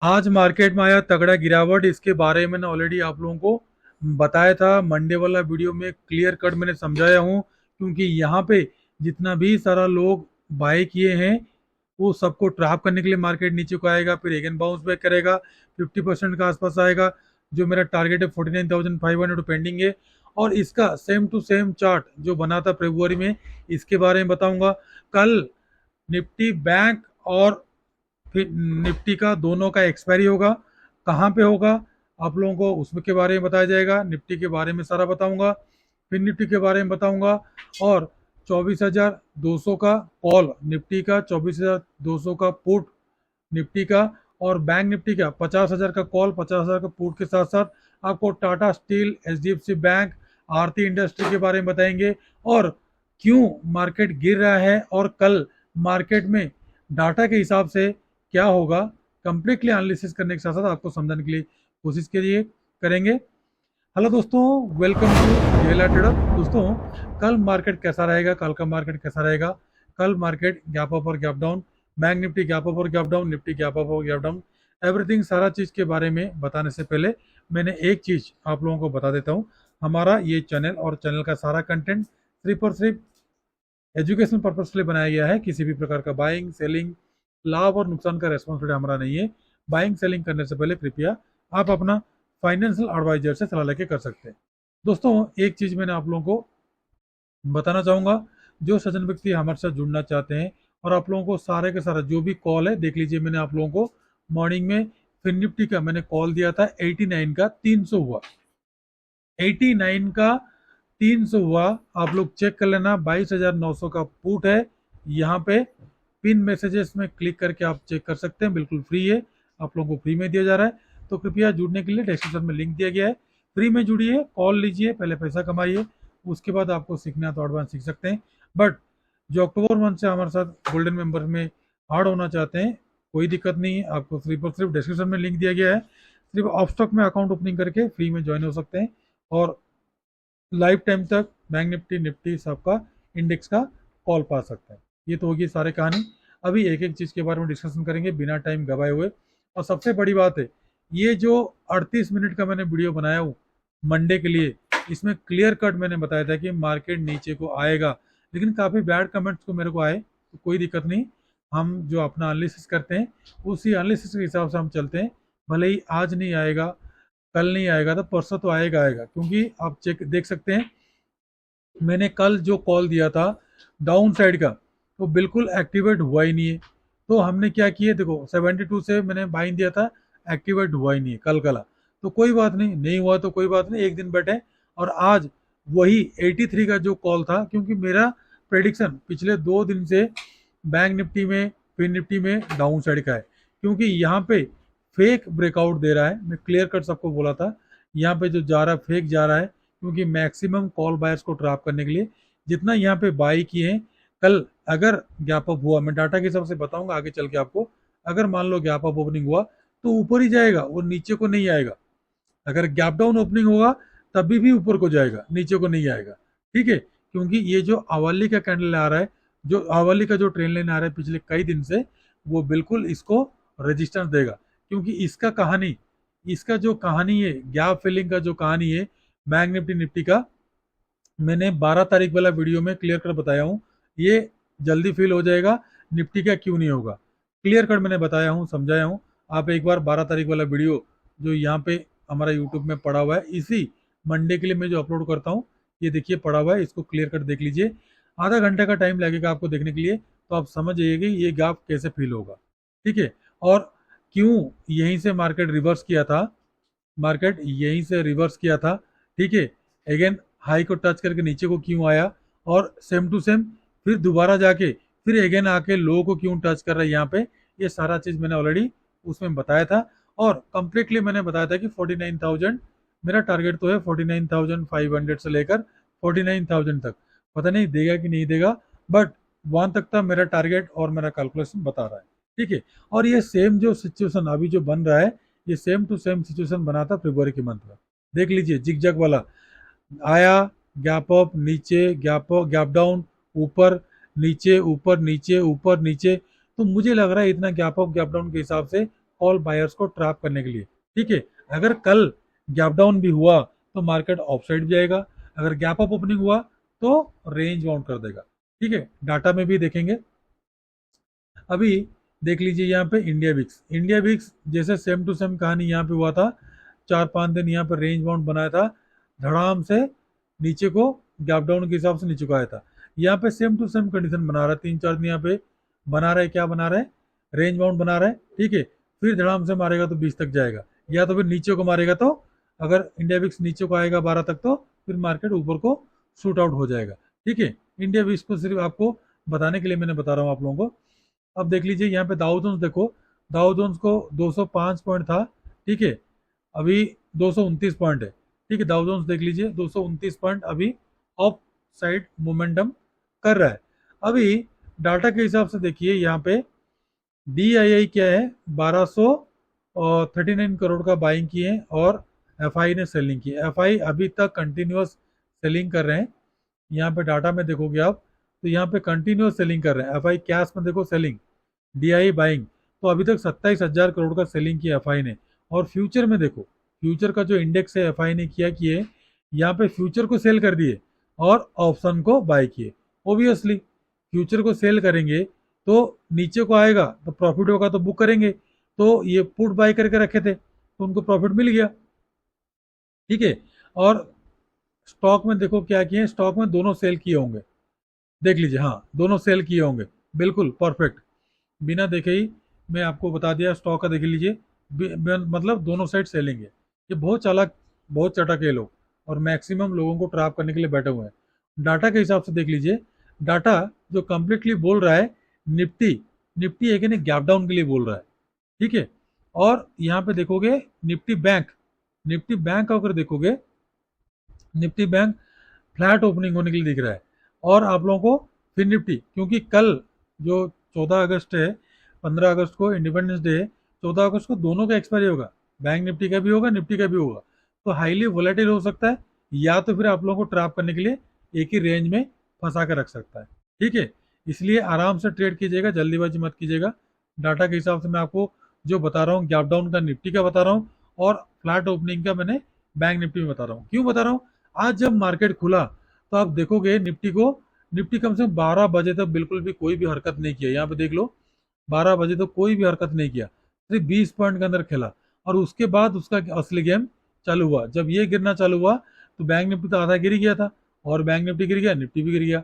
आज मार्केट में आया तगड़ा गिरावट। इसके बारे में मैंने ऑलरेडी आप लोगों को बताया था। मंडे वाला वीडियो में क्लियर कट मैंने समझाया हूँ, क्योंकि यहाँ पे जितना भी सारा लोग बाय किए हैं वो सबको ट्रैप करने के लिए मार्केट नीचे को आएगा, फिर अगेन बाउंस बैक करेगा, 50% के आसपास आएगा। जो मेरा टारगेट है 49,500 पेंडिंग है। और इसका सेम टू सेम चार्ट जो बना था फरवरी में, इसके बारे में बताऊंगा। कल निफ्टी बैंक और फिर निफ्टी का दोनों का एक्सपायरी होगा। कहाँ पे होगा आप लोगों को उसके के बारे में बताया जाएगा। निफ्टी के बारे में सारा बताऊंगा, फिर निफ्टी के बारे में बताऊंगा। और 24,200 का कॉल निफ्टी का, 24,200 का पुट निफ्टी का, और बैंक निफ्टी का 50,000 का कॉल, 50,000 का पुट के साथ साथ आपको टाटा स्टील, एचडीएफसी बैंक, आरती इंडस्ट्री के बारे में बताएंगे। और क्यों मार्केट गिर रहा है और कल मार्केट में डाटा के हिसाब से क्या होगा, कंप्लीटली एनालिसिस करने के साथ साथ आपको समझाने के लिए कोशिश करिए करेंगे। हेलो दोस्तों, वेलकम टू जेला ट्रेडर। दोस्तों, कल मार्केट कैसा रहेगा, कल का मार्केट कैसा रहेगा? कल मार्केट गैप अप और gap down, bank Nifty gap up और gap down, Nifty gap up और गैप डाउन, एवरीथिंग सारा चीज़ के बारे में बताने से पहले मैंने एक चीज़ आप लोगों को बता देता हूँ। हमारा ये चैनल और चैनल का सारा कंटेंट सिर्फ और सिर्फ एजुकेशन पर्पज के लिए बनाया गया है। किसी भी प्रकार का बाइंग सेलिंग, लाभ और नुकसान का रेस्पॉन्सिबिलिटी हमारा नहीं है। बाइंग सेलिंग करने से पहले कृपया आप अपना फाइनेंशियल एडवाइजर से सलाह लेके कर सकते हैं। दोस्तों, एक चीज़ मैंने आप लोगों को बताना चाहूँगा। जो सज्जन व्यक्ति हमारे साथ जुड़ना चाहते हैं, और आप लोगों को सारे के सारा जो भी कॉल है देख लीजिए। मैंने आप लोगों को मॉर्निंग में फिर निफ्टी का मैंने कॉल दिया था 89 का 300 हुआ, 89 का 300 हुआ। आप लोग चेक कर लेना। 22,900 का पुट है यहाँ पे। पिन मैसेजेस में क्लिक करके आप चेक कर सकते हैं, बिल्कुल फ्री है, आप लोगों को फ्री में दिया जा रहा है। तो कृपया जुड़ने के लिए डिस्क्रिप्शन में लिंक दिया गया है, फ्री में जुड़िए, कॉल लीजिए, पहले पैसा कमाइए, उसके बाद आपको सीखना है तो एडवांस सीख सकते हैं। बट जो अक्टूबर मंथ से हमारे साथ गोल्डन मेंबर में हार्ड होना चाहते हैं, कोई दिक्कत नहीं है। आपको सिर्फ और सिर्फ डिस्क्रिप्शन में लिंक दिया गया है, सिर्फ ऑफ स्टॉक में अकाउंट ओपनिंग करके फ्री में ज्वाइन हो सकते हैं। और लाइफ टाइम तक बैंक निफ्टी निफ्टी सबका इंडेक्स का कॉल पा सकते हैं। ये तो होगी सारी कहानी। अभी एक एक चीज़ के बारे में डिस्कशन करेंगे बिना टाइम गवाए हुए। और सबसे बड़ी बात है, ये जो 38 मिनट का मैंने वीडियो बनाया हूँ मंडे के लिए, इसमें क्लियर कट मैंने बताया था कि मार्केट नीचे को आएगा। लेकिन काफ़ी बैड कमेंट्स को मेरे को आए, तो कोई दिक्कत नहीं। हम जो अपना एनालिसिस करते हैं उसी एनालिसिस के हिसाब से हम चलते हैं। भले ही आज नहीं आएगा, कल नहीं आएगा, तो परसों तो आएगा आएगा, क्योंकि आप चेक देख सकते हैं। मैंने कल जो कॉल दिया था डाउन साइड का, वो बिल्कुल एक्टिवेट हुआ ही नहीं है। तो हमने क्या किया, देखो 72 से मैंने बाइंग दिया था, एक्टिवेट हुआ ही नहीं है कल कला। तो कोई बात नहीं, नहीं हुआ तो कोई बात नहीं, एक दिन बैठे। और आज वही 83 का जो कॉल था, क्योंकि मेरा प्रेडिक्शन पिछले 2 दिन से बैंक निफ्टी में, फिन निफ्टी में डाउन साइड का है, क्योंकि यहाँ पे फेक ब्रेकआउट दे रहा है। मैं क्लियर कट सबको बोला था, यहाँ पे जो जा रहा है फेक जा रहा है, क्योंकि मैक्सिमम कॉल बायर्स को ट्रैप करने के लिए जितना यहाँ पे बाई किए हैं। कल अगर गैप अप हुआ, मैं डाटा के हिसाब से बताऊंगा आगे चल के आपको, अगर मान लो गैप अप ओपनिंग हुआ तो ऊपर ही जाएगा, वो नीचे को नहीं आएगा। अगर गैप डाउन ओपनिंग होगा तभी भी ऊपर को जाएगा, नीचे को नहीं आएगा। ठीक है, क्योंकि ये जो आवाली का कैंडल आ रहा है, जो आवाली का जो ट्रेंड लाइन आ रहा है पिछले कई दिन से, वो बिल्कुल इसको रेजिस्टेंस देगा। क्योंकि इसका कहानी, इसका जो कहानी है, गैप फिलिंग का जो कहानी है बैंक निफ्टी निफ्टी का, मैंने 12 तारीख वाला वीडियो में क्लियर कर बताया हूँ। ये जल्दी फिल हो जाएगा, निफ्टी का क्यों नहीं होगा, क्लियर कर मैंने बताया हूँ, समझाया हूँ। आप एक बार 12 तारीख वाला वीडियो जो यहाँ पे हमारा यूट्यूब में पड़ा हुआ है, इसी मंडे के लिए मैं जो अपलोड करता हूँ, ये देखिए पड़ा हुआ है, इसको क्लियर कर देख लीजिए। आधा घंटे का टाइम लगेगा आपको देखने के लिए, तो आप समझ जाइए कि ये गैप कैसे फिल होगा। ठीक है, और क्यों यहीं से मार्केट रिवर्स किया था, मार्केट यहीं से रिवर्स किया था। ठीक है, अगेन हाई को टच करके नीचे को क्यों आया, और सेम टू सेम फिर दोबारा जाके फिर अगेन आके लो को क्यों टच कर रहा है यहाँ पे, ये सारा चीज़ मैंने ऑलरेडी उसमें बताया था। और कंप्लीटली मैंने बताया था कि 49,000 मेरा टारगेट तो है, 49,500 से लेकर 49,000 तक। पता नहीं देगा कि नहीं देगा, बट वहां तक था मेरा टारगेट और मेरा कैलकुलेशन बता रहा है। ठीक है, और ये सेम जो सिचुएशन अभी जो बन रहा है, ये सेम टू सेम सिचुएशन बना था फरवरी के मंथ में। देख लीजिए, जिग वाला आया, गैप अप नीचे, गैप अप गैप डाउन, ऊपर नीचे, ऊपर नीचे, ऊपर नीचे। तो मुझे लग रहा है इतना गैप अप गैप डाउन के हिसाब से कॉल बायर्स को ट्रैप करने के लिए। ठीक है, अगर कल गैप डाउन भी हुआ तो मार्केट ऑफ साइड भी जाएगा, अगर गैप अप ओपनिंग हुआ तो रेंज बाउंड कर देगा। ठीक है, डाटा में भी देखेंगे। अभी देख लीजिए यहाँ पे इंडिया विक्स जैसे सेम टू सेम कहानी यहाँ पे हुआ था। 4-5 दिन यहाँ पर रेंज बाउंड बनाया था, धड़ाम से नीचे को गैप डाउन के हिसाब से नीचे को आया था। यहाँ पे सेम टू सेम कंडीशन बना रहा है, 3-4 दिन यहाँ पे बना रहा है, क्या बना रहा है, रेंज बाउंड बना रहा है। ठीक है, फिर धड़ाम से मारेगा तो 20 तक जाएगा, या तो फिर नीचे को मारेगा तो अगर इंडिया विक्स नीचे को आएगा 12 तक तो फिर मार्केट ऊपर को शूट आउट हो जाएगा। ठीक है, इंडिया विक्स को सिर्फ आपको बताने के लिए मैंने बता रहा हूँ आप लोगों को। अब देख लीजिए यहाँ पे दाउ जोन्स देखो, दाउ जोन्स को 205 पॉइंट था। ठीक है, अभी 229 पॉइंट है। ठीक है, दाउ जोन्स देख लीजिए 229 पॉइंट अभी अप साइड मोमेंटम कर रहा है। अभी डाटा के हिसाब से देखिए यहाँ पे DII क्या है, 1239 करोड़ का बाइंग की है और FI ने सेलिंग की। FI अभी तक कंटिन्यूअस सेलिंग कर रहे हैं। यहाँ पे डाटा में देखोगे आप तो यहाँ पे कंटिन्यूअस सेलिंग कर रहे हैं। FI कैश में देखो सेलिंग, DII बाइंग, तो अभी तक 27,000 करोड़ का सेलिंग किया FI ने। और फ्यूचर में देखो, फ्यूचर का जो इंडेक्स है FI ने किया कि यहाँ पे फ्यूचर को सेल कर दिए और ऑप्शन को बाय किए। ओबियसली फ्यूचर को सेल करेंगे तो नीचे को आएगा तो प्रॉफिट होगा तो बुक करेंगे, तो ये पुट बाय करके रखे थे तो उनको प्रॉफिट मिल गया। ठीक है, और स्टॉक में देखो क्या किए, स्टॉक में दोनों सेल किए होंगे, देख लीजिए, हाँ दोनों सेल किए होंगे, बिल्कुल परफेक्ट, बिना देखे ही मैं आपको बता दिया। स्टॉक का देख लीजिए, मतलब दोनों साइड सेलिंग है। ये बहुत चालाक, बहुत चटक है लोग, और मैक्सिमम लोगों को ट्रैप करने के लिए बैठे हुए हैं। डाटा के हिसाब से देख लीजिए, डाटा जो कंप्लीटली बोल रहा है निफ्टी, निफ्टी है कि नहीं गैप डाउन के लिए बोल रहा है। ठीक है, और यहाँ पे देखोगे निफ्टी बैंक, निफ्टी बैंक अगर देखोगे, निफ्टी बैंक फ्लैट ओपनिंग होने के लिए दिख रहा है। और आप लोगों को फिर निफ्टी, क्योंकि कल जो 14 अगस्त है, 15 अगस्त को इंडिपेंडेंस डे है, 14 अगस्त को दोनों का एक्सपायरी होगा, बैंक निफ्टी का भी होगा, निफ्टी का भी होगा, तो हाईली वोलेटिल हो सकता है, या तो फिर आप लोगों को ट्रैप करने के लिए एक ही रेंज में फंसा कर रख सकता है। ठीक है, इसलिए आराम से ट्रेड कीजिएगा, जल्दीबाजी मत कीजिएगा। डाटा के हिसाब से मैं आपको जो बता रहा हूँ, गैप डाउन का निफ्टी का बता रहा हूँ, और फ्लैट ओपनिंग का मैंने बैंक निफ्टी में बता रहा हूँ। क्यों बता रहा हूँ, आज जब मार्केट खुला तो आप देखोगे निफ्टी को, निफ्टी कम से कम 12 बजे तक बिल्कुल भी कोई भी हरकत नहीं किया। यहाँ पे देख लो, 12 बजे तक कोई भी हरकत नहीं किया, सिर्फ 20 पॉइंट के अंदर खेला, और उसके बाद उसका असली गेम चालू हुआ। जब ये गिरना चालू हुआ तो बैंक निफ्टी तो आधा गिर ही गया था, और बैंक निफ्टी गिर गया, निफ्टी भी गिर गया।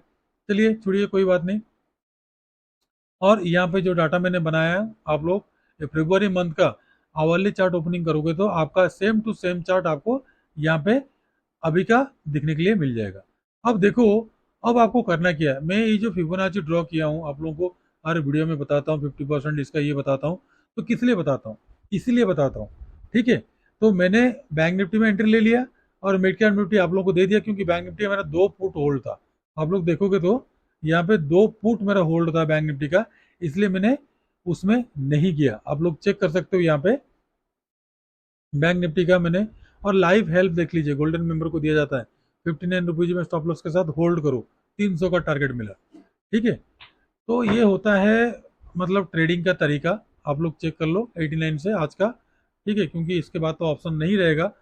चलिए छोड़िए, कोई बात नहीं। और यहाँ पे जो डाटा मैंने बनाया है, आप लोग फरवरी मंथ का आवरली चार्ट ओपनिंग करोगे तो आपका सेम टू सेम चार्ट आपको यहाँ पे अभी का दिखने के लिए मिल जाएगा। अब देखो, अब आपको करना क्या है, मैं ये जो फिबोनाची ड्रॉ किया हूँ आप लोगों को हर वीडियो में बताता हूँ, 50% इसका ये बताता हूँ, तो किस लिए बताता हूँ, इसीलिए बताता हूँ। ठीक है, तो मैंने बैंक निफ्टी में एंट्री ले लिया और मिड कैप निफ्टी आप लोगों को दे दिया, क्योंकि बैंक निफ्टी मेरा 2 पुट होल्ड था। आप लोग देखोगे तो यहाँ पे 2 पुट मेरा होल्ड था बैंक निफ्टी का, इसलिए मैंने उसमें नहीं किया। आप लोग चेक कर सकते हो यहाँ पे बैंक निफ्टी का मैंने। और लाइव हेल्प देख लीजिए, गोल्डन मेंबर को दिया जाता है 59 रुपीज में, स्टॉप लॉस के साथ होल्ड करो, 300 का टारगेट मिला। ठीक है, तो ये होता है मतलब ट्रेडिंग का तरीका, आप लोग चेक कर लो 89 से आज का। ठीक है, क्योंकि इसके बाद तो ऑप्शन नहीं रहेगा,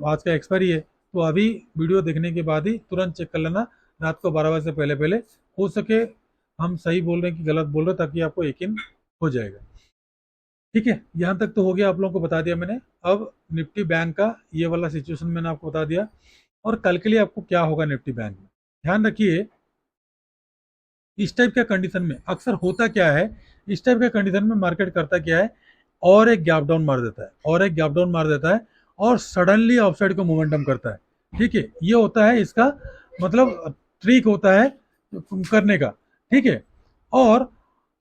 आज का एक्सपायरी है, तो अभी वीडियो देखने के बाद ही तुरंत चेक कर लेना, रात को 12 बजे से पहले पहले, हो सके हम सही बोल रहे हैं कि गलत बोल रहे हैं, ताकि आपको यकीन हो जाएगा। ठीक है, यहाँ तक तो हो गया, आप लोगों को बता दिया मैंने। अब निफ्टी बैंक का ये वाला सिचुएशन मैंने आपको बता दिया, और कल के लिए आपको क्या होगा निफ्टी बैंक में, ध्यान रखिए। इस टाइप का कंडीशन में अक्सर होता क्या है, इस टाइप का कंडीशन में मार्केट करता क्या है, और एक गैप डाउन मार देता है, और एक गैप डाउन मार देता है, और सडनली अपसाइड को मोमेंटम करता है। ठीक है, ये होता है इसका मतलब ट्रिक होता है करने का। ठीक है, और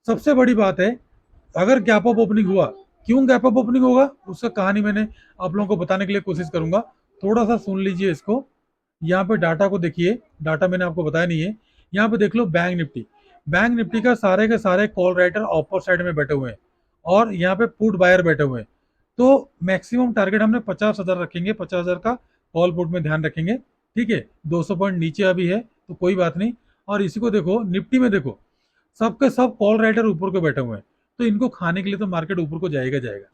सबसे बड़ी बात है, अगर गैप अप ओपनिंग हुआ, क्यों गैप अप ओपनिंग होगा उसका कहानी मैंने आप लोगों को बताने के लिए कोशिश करूंगा, थोड़ा सा सुन लीजिए इसको। यहाँ पे डाटा को देखिए, डाटा मैंने आपको बताया नहीं है। यहाँ पे देख लो बैंक निफ्टी, बैंक निफ्टी का सारे के सारे कॉल राइटर अपर साइड में बैठे हुए हैं, और यहाँ पे पुट बायर बैठे हुए हैं। तो मैक्सिमम टारगेट हमने 50,000 रखेंगे, 50,000 का कॉल पुट में ध्यान रखेंगे। ठीक है, 200 पॉइंट नीचे अभी है तो कोई बात नहीं। और इसी को देखो निफ्टी में, देखो सबके सब कॉल राइटर ऊपर को बैठे हुए हैं, तो इनको खाने के लिए तो मार्केट ऊपर को जाएगा जाएगा।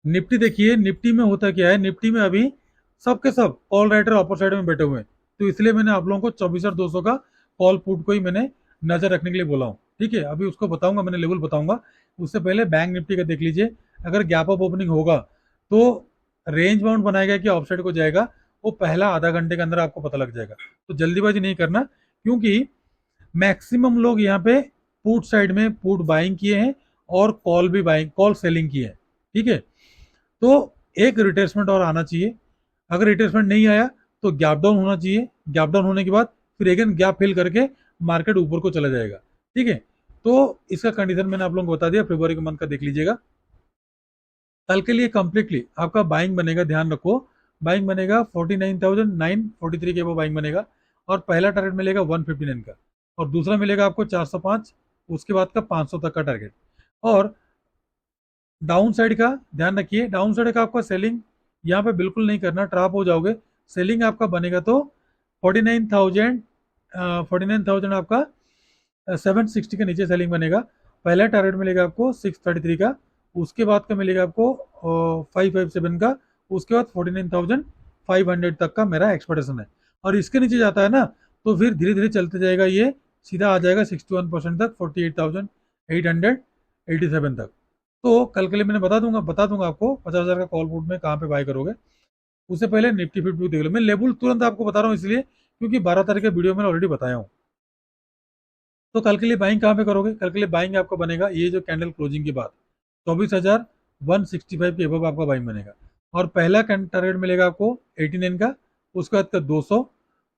निफ्टी देखिए, निफ्टी में होता क्या है, निफ्टी में अभी सबके सब कॉल राइटर अपर साइड में बैठे हुए हैं, तो इसलिए मैंने आप लोगों को 24,200 का कॉल पुट को ही मैंने नजर रखने के लिए बोला हूँ। ठीक है, अभी उसको बताऊंगा, मैंने लेवल बताऊंगा। उससे पहले बैंक निफ्टी का देख लीजिए, अगर गैप अप ओपनिंग होगा तो रेंज बाउंड बनाएगा कि ऑफ साइड को जाएगा, वो पहला आधा घंटे के अंदर आपको पता लग जाएगा। तो जल्दीबाजी नहीं करना, क्योंकि मैक्सिमम लोग यहाँ पे पुट साइड में पुट बाइंग किए हैं और कॉल भी बाइंग, कॉल सेलिंग की है। ठीक है, तो एक रिट्रेसमेंट और आना चाहिए। अगर रिट्रेसमेंट नहीं आया तो गैप डाउन होना चाहिए। गैप डाउन होने के बाद फिर अगेन गैप फिल करके मार्केट ऊपर को चला जाएगा। ठीक है, तो इसका कंडीशन मैंने आप लोगों को बता दिया, फरवरी के मंथ का देख लीजिएगा। कल के लिए कंप्लीटली आपका बाइंग बनेगा, ध्यान रखो, बाइंग बनेगा 49,943 के वो बाइंग बनेगा, और पहला टारगेट मिलेगा 159 का, और दूसरा मिलेगा आपको 405, उसके बाद का 500 तक का टारगेट। और डाउन साइड का ध्यान रखिए, डाउन साइड का आपका सेलिंग यहाँ पे बिल्कुल नहीं करना, ट्रैप हो जाओगे। सेलिंग आपका बनेगा तो 49,000, 49,000 आपका 760 के नीचे सेलिंग बनेगा। पहला टारगेट मिलेगा आपको 633 का, उसके बाद का मिलेगा आपको 557 का, उसके बाद 49,500 तक का मेरा एक्सपेक्टेशन है। और इसके नीचे जाता है ना, तो फिर धीरे धीरे चलते जाएगा, ये सीधा आ जाएगा 61% तक, 48,887 तक। तो कल के लिए मैंने बता दूंगा आपको 50,000 का कॉल पुट में कहाँ पे बाय करोगे। उससे पहले निफ्टी फिफ्टी देख लो, मैं लेवल तुरंत आपको बता रहा हूँ इसलिए क्योंकि 12 तारीख के वीडियो में ऑलरेडी बताया हूँ। तो कल के लिए बाइंग कहाँ पे करोगे, कल के लिए बाइंग आपका बनेगा ये जो कैंडल क्लोजिंग के बाद 24,165 के अबव आपका बाइंग बनेगा। और पहला टारगेट मिलेगा आपको 89 का, उसके बाद का 200,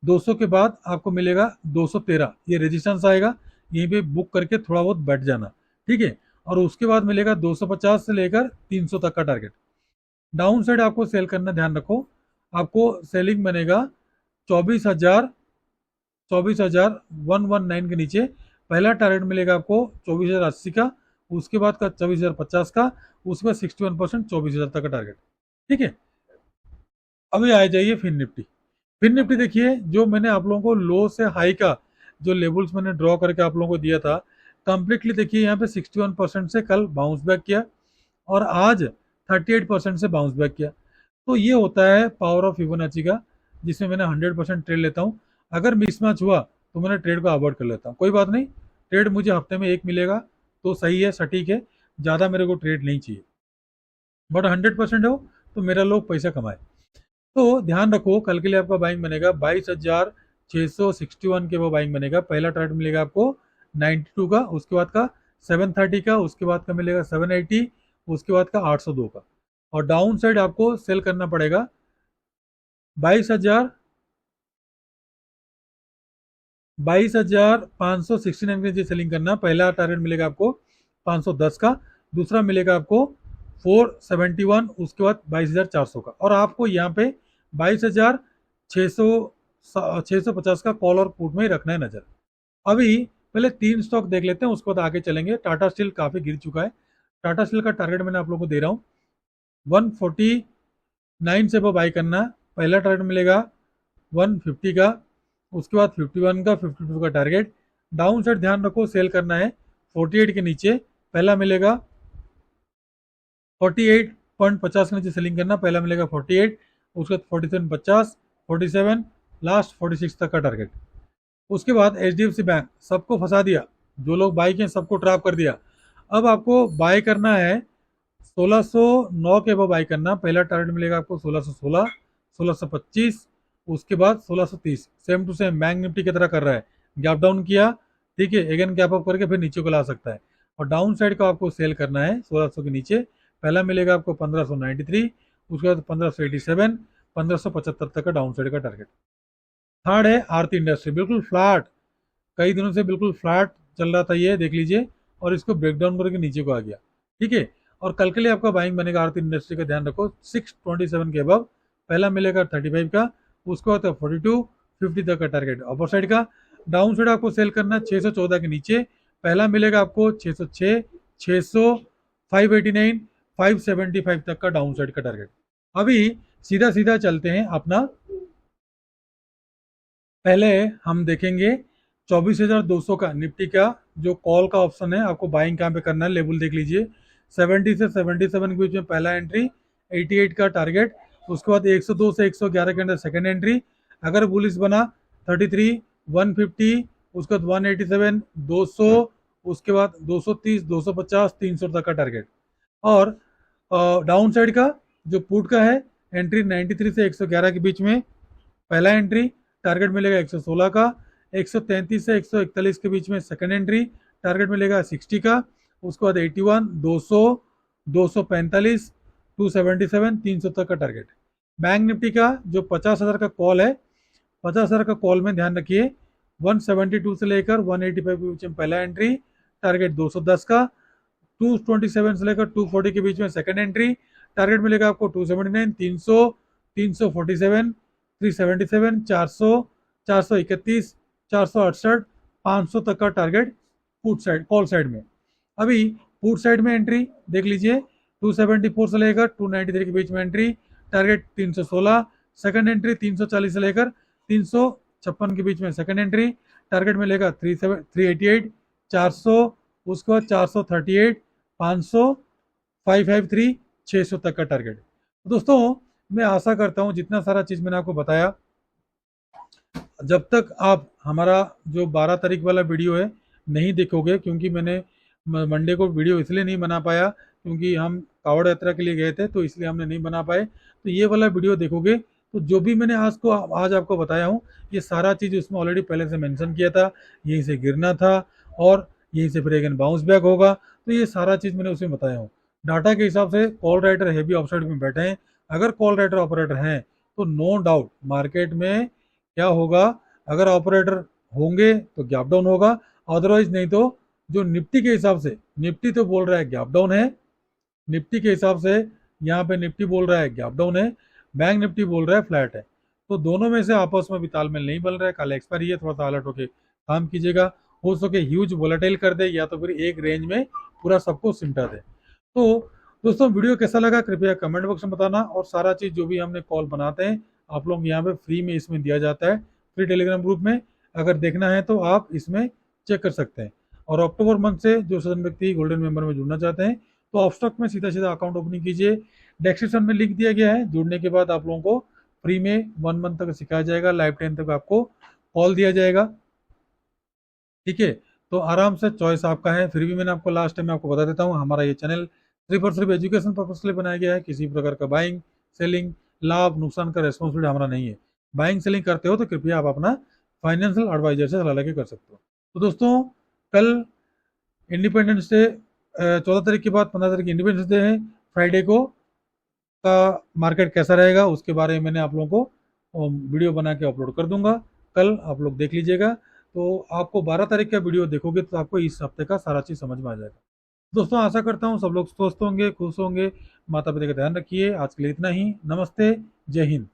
200 के बाद आपको मिलेगा 213, ये रेजिस्टेंस आएगा, यहीं पे बुक करके थोड़ा बहुत बैठ जाना। ठीक है, और उसके बाद मिलेगा 250 से लेकर 300 तक का टारगेट। डाउन साइड आपको सेल करना, ध्यान रखो, आपको सेलिंग बनेगा 24,000, 24,119 के नीचे। पहला टारगेट मिलेगा आपको 24,080 का, उसके बाद का 24,050 का, उसके बाद 61%, 24,000 तक का टारगेट। ठीक है, अभी आ जाइए फिर निफ्टी। फिर निफ्टी देखिए, जो मैंने आप लोगों को लो से हाई का जो लेवल्स मैंने ड्रॉ करके आप लोगों को दिया था, कंप्लीटली देखिए यहाँ पे 61% से कल बाउंस बैक किया, और आज 38% से बाउंस बैक किया। तो ये होता है पावर ऑफ फिबोनाची का, जिसमें मैंने 100% ट्रेड लेता हूँ। अगर मिसमैच हुआ तो मैंने ट्रेड को अवॉइड कर लेता हूँ, कोई बात नहीं। ट्रेड मुझे हफ्ते में एक मिलेगा तो सही है, सटीक है, ज़्यादा मेरे को ट्रेड नहीं चाहिए, बट 100% हो तो मेरा लोग पैसा कमाए। तो ध्यान रखो, कल के लिए आपका बाइंग बनेगा 22,661 के वो बाइंग बनेगा। पहला टारगेट मिलेगा आपको 92 का, उसके बाद का 730 का, उसके बाद का मिलेगा 780, उसके बाद का 802 का। और डाउन साइड आपको सेल करना पड़ेगा 22,569 के नीचे सेलिंग करना। पहला टारगेट मिलेगा आपको 510 का, दूसरा मिलेगा आपको 471, उसके बाद 22,400 का, और आपको यहाँ पे 22,650 का कॉल और पुट में ही रखना है नजर। अभी पहले तीन स्टॉक देख लेते हैं, उसके बाद आगे चलेंगे। टाटा स्टील काफी गिर चुका है, टाटा स्टील का टारगेट मैंने आप लोगों को दे रहा हूँ 149 से बाई करना। पहला टारगेट मिलेगा 150 का, उसके बाद 51 का, 52 का टारगेट। डाउन साइड ध्यान रखो, सेल करना है 48 के नीचे। पहला मिलेगा 48.50 के नीचे सेलिंग करना, पहला मिलेगा 48, उसके बाद 47.50, 47, लास्ट 46 तक का टारगेट। उसके बाद HDFC बैंक सबको फंसा दिया, जो लोग बाई किए सबको ट्रैप कर दिया। अब आपको बाय करना है 1609 के अब बाई करना। पहला टारगेट मिलेगा आपको 1616, 1625, उसके बाद 1630। Same to same bank Nifty की तरह कर रहा है, गैप डाउन किया, ठीक है, अगेन गैप अप करके फिर नीचे को ला सकता है। और डाउन साइड का आपको सेल करना है 1600 के नीचे। पहला मिलेगा आपको 1593, उसके बाद 1587, 1575 तक का डाउन साइड का टारगेट। थर्ड है आरती इंडस्ट्री, बिल्कुल फ्लैट, कई दिनों से बिल्कुल फ्लैट चल रहा था, ये देख लीजिए, और इसको ब्रेक डाउन करके नीचे को आ गया। ठीक है, और कल के लिए आपका बाइंग बनेगा आरती इंडस्ट्री का, ध्यान रखो 627 के अबव। पहला मिलेगा 35 का, उसके बाद 42, 50 तक का टारगेट अपर साइड का। डाउन साइड आपको सेल करना 614 के नीचे। पहला मिलेगा आपको 606, 600, 589, 575 तक का डाउन साइड का टारगेट। अभी सीधा सीधा चलते हैं अपना, पहले हम देखेंगे 24,200 का निफ्टी का जो कॉल का ऑप्शन है, आपको बाइंग कहाँ पे करना है, लेवल देख लीजिए। 70 से 77 के बीच में पहला एंट्री, 88 का टारगेट, उसके बाद 102 से 111 के अंदर सेकंड एंट्री। अगर बुलिश बना 33, 150, उसके बाद 187, 200, उसके बाद 230, 250, 300 तक का टारगेट। और डाउन साइड का जो पुट का है, एंट्री 93 से 111 के बीच में पहला एंट्री, टारगेट मिलेगा 116 का। 133 से 141 के बीच में सेकंड एंट्री, टारगेट मिलेगा 60 का। उसके बाद 81, 200, 245, 277, 300 तक का टारगेट। बैंक निफ्टी का जो 50,000 का कॉल है, 50,000 का कॉल में ध्यान रखिए, 172 से लेकर 185 के बीच में पहला एंट्री, टारगेट 210 का। 227 से लेकर 240 के बीच में सेकंड एंट्री, टारगेट मिलेगा आपको 279, 300, 347, 377, 400, 431, 468, 500 तक का target put side, call side में। अभी पुट साइड में एंट्री देख लीजिए, 274 से लेकर 293 के बीच में एंट्री, टारगेट 316, सेकंड एंट्री 340 से लेकर 356 के बीच में सेकंड एंट्री, टारगेट मिलेगा 388, 400, उसके बाद 438, 500, 553, 600 तक का टारगेट। दोस्तों मैं आशा करता हूं जितना सारा चीज़ मैंने आपको बताया, जब तक आप हमारा जो 12 तारीख वाला वीडियो है नहीं देखोगे, क्योंकि मैंने मंडे को वीडियो इसलिए नहीं बना पाया क्योंकि हम कावड़ यात्रा के लिए गए थे, तो इसलिए हमने नहीं बना पाए। तो ये वाला वीडियो देखोगे तो जो भी मैंने आज आपको बताया हूँ, ये सारा चीज़ उसमें ऑलरेडी पहले से मेंशन किया था। यहीं से गिरना था और यहीं से फिर अगेन बाउंस बैक होगा, तो ये सारा चीज़ मैंने उसमें बताया हूँ। डाटा के हिसाब से कॉल राइटर हैवी ऑफसाइड में बैठे हैं। अगर कॉल राइटर ऑपरेटर हैं तो नो डाउट मार्केट में क्या होगा, अगर ऑपरेटर होंगे तो गैप डाउन होगा, अदरवाइज नहीं तो जो निफ्टी के हिसाब से, निफ्टी तो बोल रहा है गैप डाउन है, निफ्टी के हिसाब से यहाँ पे निफ्टी बोल रहा है गैप डाउन है, बैंक निफ्टी बोल रहा है फ्लैट है। तो दोनों में से आपस में भी तालमेल नहीं बन रहा है। कल एक्सपायरी है, थोड़ा सा अलर्ट होकर काम कीजिएगा, हो सके ह्यूज वोलेटाइल कर दे या तो फिर एक रेंज में पूरा सबको सिमटा दे। तो दोस्तों वीडियो कैसा लगा कृपया कमेंट बॉक्स में बताना, और सारा चीज़ जो भी हमने कॉल बनाते हैं आप लोग यहाँ पे फ्री में इसमें दिया जाता है, फ्री टेलीग्राम ग्रुप में। अगर देखना है तो आप इसमें चेक कर सकते हैं। और अक्टूबर मंथ से जो सदन व्यक्ति गोल्डन मेंबर में जुड़ना चाहते हैं तो ऑफस्टॉक में सीधा सीधा अकाउंट ओपनिंग कीजिए। डिस्क्रिप्शन में लिंक दिया गया है, जुड़ने के बाद आप लोगों को फ्री में 1 मंथ तक सिखाया जाएगा, लाइफ टाइम तक आपको कॉल दिया जाएगा। ठीक है, तो आराम से चॉइस आपका है। फिर भी मैंने आपको लास्ट टाइम आपको बता देता हूँ, हमारा ये चैनल सिर्फ और सिर्फ एजुकेशन पर्पज के लिए बनाया गया है। किसी प्रकार का बाइंग सेलिंग लाभ नुकसान का रेस्पॉन्सिबिलिटी हमारा नहीं है। बाइंग सेलिंग करते हो तो कृपया आप अपना फाइनेंशियल एडवाइजर से सलाह लेके कर सकते हो। तो दोस्तों कल इंडिपेंडेंस डे, 14 तारीख के बाद 15 तारीख इंडिपेंडेंस डे है, फ्राइडे को का मार्केट कैसा रहेगा उसके बारे में मैंने आप लोगों को वीडियो बना के अपलोड कर दूंगा, कल आप लोग देख लीजिएगा। तो आपको 12 तारीख का वीडियो देखोगे तो आपको इस हफ्ते का सारा चीज़ समझ में आ जाएगा। दोस्तों आशा करता हूँ सब लोग स्वस्थ होंगे, खुश होंगे, माता पिता का ध्यान रखिए। आज के लिए इतना ही, नमस्ते, जय हिंद।